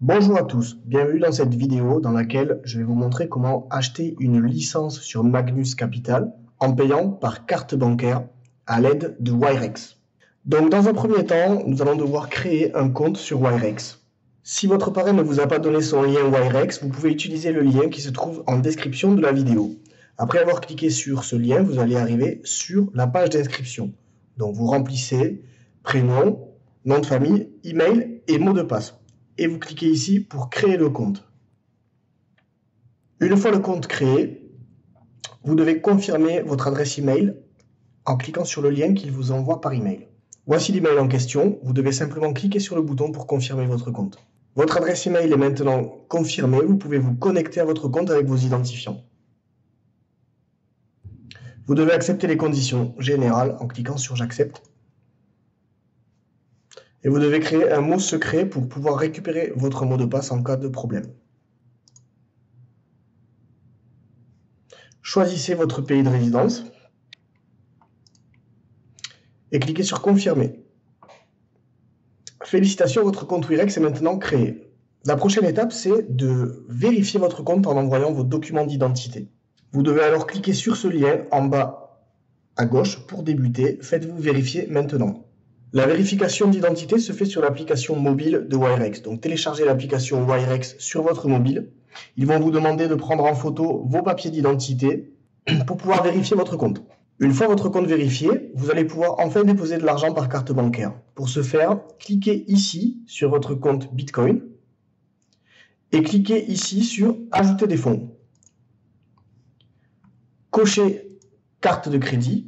Bonjour à tous, bienvenue dans cette vidéo dans laquelle je vais vous montrer comment acheter une licence sur Magnus Capital en payant par carte bancaire à l'aide de Wirex. Donc dans un premier temps, nous allons devoir créer un compte sur Wirex. Si votre parrain ne vous a pas donné son lien Wirex, vous pouvez utiliser le lien qui se trouve en description de la vidéo. Après avoir cliqué sur ce lien, vous allez arriver sur la page d'inscription. Donc vous remplissez prénom, nom de famille, email et mot de passe. Et vous cliquez ici pour créer le compte. Une fois le compte créé, vous devez confirmer votre adresse email en cliquant sur le lien qu'il vous envoie par email. Voici l'email en question, vous devez simplement cliquer sur le bouton pour confirmer votre compte. Votre adresse email est maintenant confirmée, vous pouvez vous connecter à votre compte avec vos identifiants. Vous devez accepter les conditions générales en cliquant sur j'accepte. Et vous devez créer un mot secret pour pouvoir récupérer votre mot de passe en cas de problème. Choisissez votre pays de résidence et cliquez sur confirmer. Félicitations, votre compte Wirex est maintenant créé. La prochaine étape, c'est de vérifier votre compte en envoyant vos documents d'identité. Vous devez alors cliquer sur ce lien en bas à gauche pour débuter. Faites-vous vérifier maintenant. La vérification d'identité se fait sur l'application mobile de Wirex. Donc téléchargez l'application Wirex sur votre mobile. Ils vont vous demander de prendre en photo vos papiers d'identité pour pouvoir vérifier votre compte. Une fois votre compte vérifié, vous allez pouvoir enfin déposer de l'argent par carte bancaire. Pour ce faire, cliquez ici sur votre compte Bitcoin et cliquez ici sur Ajouter des fonds. Cochez carte de crédit,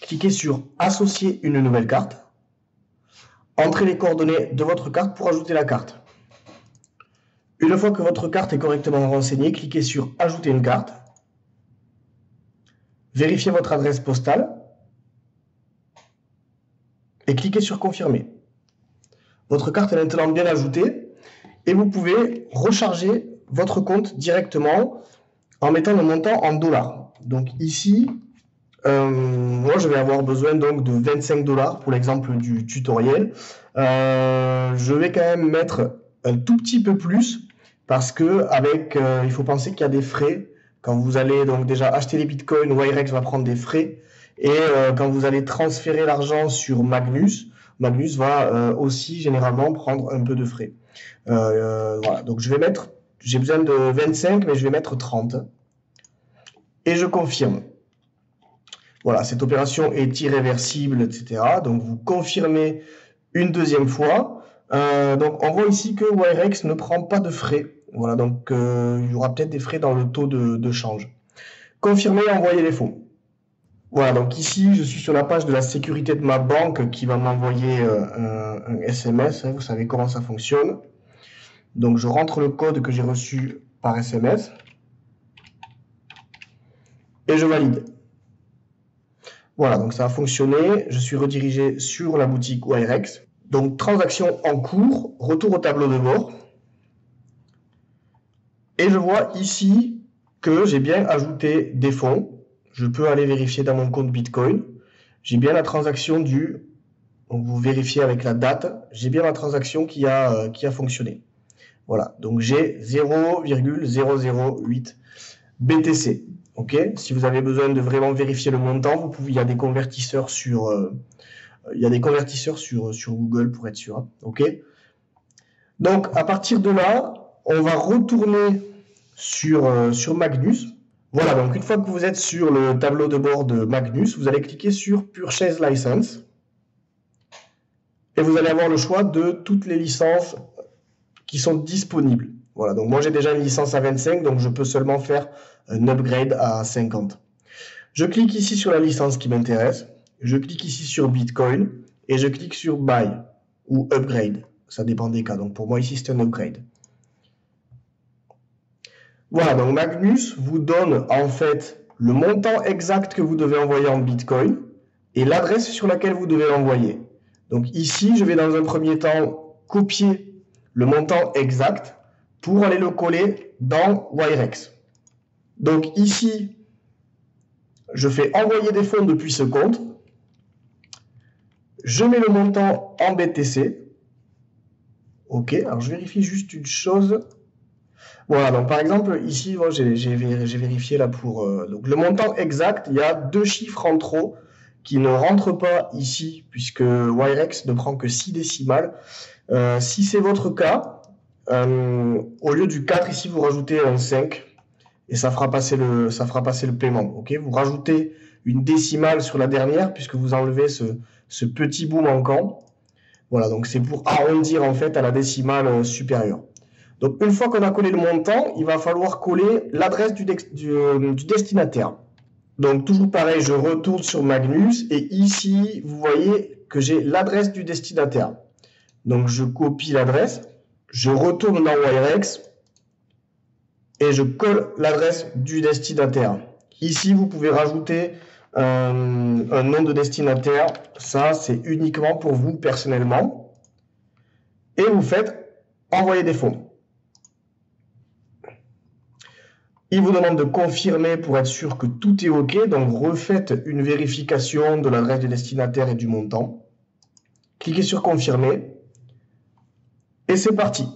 cliquez sur Associer une nouvelle carte. Entrez les coordonnées de votre carte pour ajouter la carte. Une fois que votre carte est correctement renseignée, cliquez sur Ajouter une carte. Vérifiez votre adresse postale et cliquez sur Confirmer. Votre carte est maintenant bien ajoutée et vous pouvez recharger votre compte directement en mettant le montant en dollars. Donc ici, moi je vais avoir besoin donc de 25 $ pour l'exemple du tutoriel. Je vais quand même mettre un tout petit peu plus parce que il faut penser qu'il y a des frais. Quand vous allez donc déjà acheter les bitcoins, Wirex va prendre des frais. Et quand vous allez transférer l'argent sur Magnus, Magnus va aussi généralement prendre un peu de frais. Voilà, donc j'ai besoin de 25, mais je vais mettre 30. Et je confirme. Voilà, cette opération est irréversible, etc. Donc vous confirmez une deuxième fois. Donc on voit ici que Wirex ne prend pas de frais. Voilà, donc il y aura peut-être des frais dans le taux de change. Confirmer et envoyer les fonds. Voilà, donc ici je suis sur la page de la sécurité de ma banque qui va m'envoyer un SMS. Vous savez comment ça fonctionne. Donc je rentre le code que j'ai reçu par SMS et je valide. Voilà, donc ça a fonctionné. Je suis redirigé sur la boutique Wirex. Donc transaction en cours, retour au tableau de bord. Et je vois ici que j'ai bien ajouté des fonds. Je peux aller vérifier dans mon compte Bitcoin. J'ai bien la transaction due. Donc vous vérifiez avec la date. J'ai bien la transaction qui a fonctionné. Voilà, donc j'ai 0,008 BTC. Ok, si vous avez besoin de vraiment vérifier le montant, il y a des convertisseurs sur Google pour être sûr. Ok. Donc à partir de là, on va retourner sur Magnus. Voilà, donc une fois que vous êtes sur le tableau de bord de Magnus, vous allez cliquer sur Purchase License et vous allez avoir le choix de toutes les licences qui sont disponibles. Voilà, donc moi j'ai déjà une licence à 25, donc je peux seulement faire un upgrade à 50. Je clique ici sur la licence qui m'intéresse, je clique ici sur Bitcoin et je clique sur Buy ou Upgrade. Ça dépend des cas, donc pour moi ici c'est un upgrade. Voilà, donc Magnus vous donne en fait le montant exact que vous devez envoyer en Bitcoin et l'adresse sur laquelle vous devez l'envoyer. Donc ici, je vais dans un premier temps copier le montant exact pour aller le coller dans Wirex. Donc ici, je fais envoyer des fonds depuis ce compte. Je mets le montant en BTC. OK, alors je vérifie juste une chose. Voilà, donc par exemple, ici, moi, j'ai vérifié là pour donc le montant exact, il y a 2 chiffres en trop qui ne rentrent pas ici, puisque Wirex ne prend que 6 décimales. Si c'est votre cas, au lieu du 4, ici, vous rajoutez un 5, et ça fera passer le paiement. OK, vous rajoutez une décimale sur la dernière, puisque vous enlevez ce petit bout manquant. Voilà, donc c'est pour arrondir en fait à la décimale supérieure. Donc une fois qu'on a collé le montant, il va falloir coller l'adresse du destinataire. Donc toujours pareil, je retourne sur Magnus et ici, vous voyez que j'ai l'adresse du destinataire. Donc je copie l'adresse, je retourne dans Wirex et je colle l'adresse du destinataire. Ici, vous pouvez rajouter un nom de destinataire. Ça, c'est uniquement pour vous personnellement. Et vous faites envoyer des fonds. Il vous demande de confirmer pour être sûr que tout est OK. Donc, refaites une vérification de l'adresse du destinataire et du montant. Cliquez sur confirmer. Et c'est parti.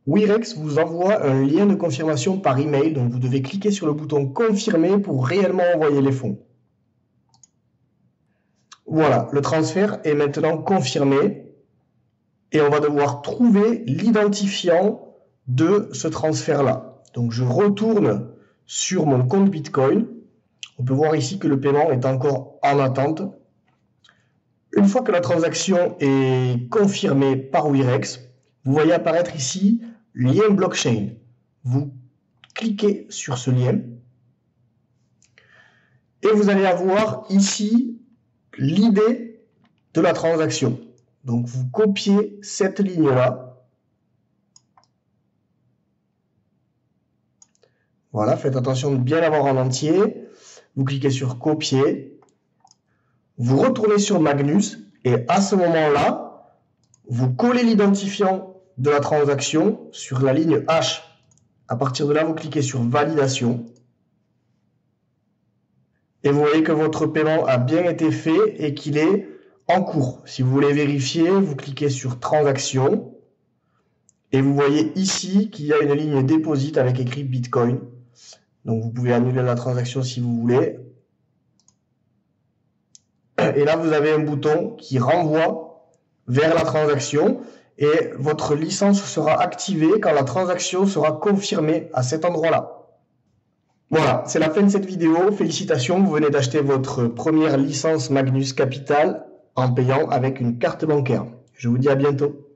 Wirex vous envoie un lien de confirmation par email. Donc, vous devez cliquer sur le bouton confirmer pour réellement envoyer les fonds. Voilà, le transfert est maintenant confirmé. Et on va devoir trouver l'identifiant de ce transfert-là. Donc, je retourne sur mon compte Bitcoin. On peut voir ici que le paiement est encore en attente. Une fois que la transaction est confirmée par Wirex, vous voyez apparaître ici lien blockchain. Vous cliquez sur ce lien et vous allez avoir ici l'idée de la transaction. Donc, vous copiez cette ligne-là. Voilà, faites attention de bien l'avoir en entier. Vous cliquez sur copier. Vous retournez sur Magnus et à ce moment-là, vous collez l'identifiant de la transaction sur la ligne H. À partir de là, vous cliquez sur validation. Et vous voyez que votre paiement a bien été fait et qu'il est en cours. Si vous voulez vérifier, vous cliquez sur transaction. Et vous voyez ici qu'il y a une ligne déposit avec écrit Bitcoin. Donc vous pouvez annuler la transaction si vous voulez. Et là, vous avez un bouton qui renvoie vers la transaction. Et votre licence sera activée quand la transaction sera confirmée à cet endroit-là. Voilà, c'est la fin de cette vidéo. Félicitations, vous venez d'acheter votre première licence Magnus Capital en payant avec une carte bancaire. Je vous dis à bientôt.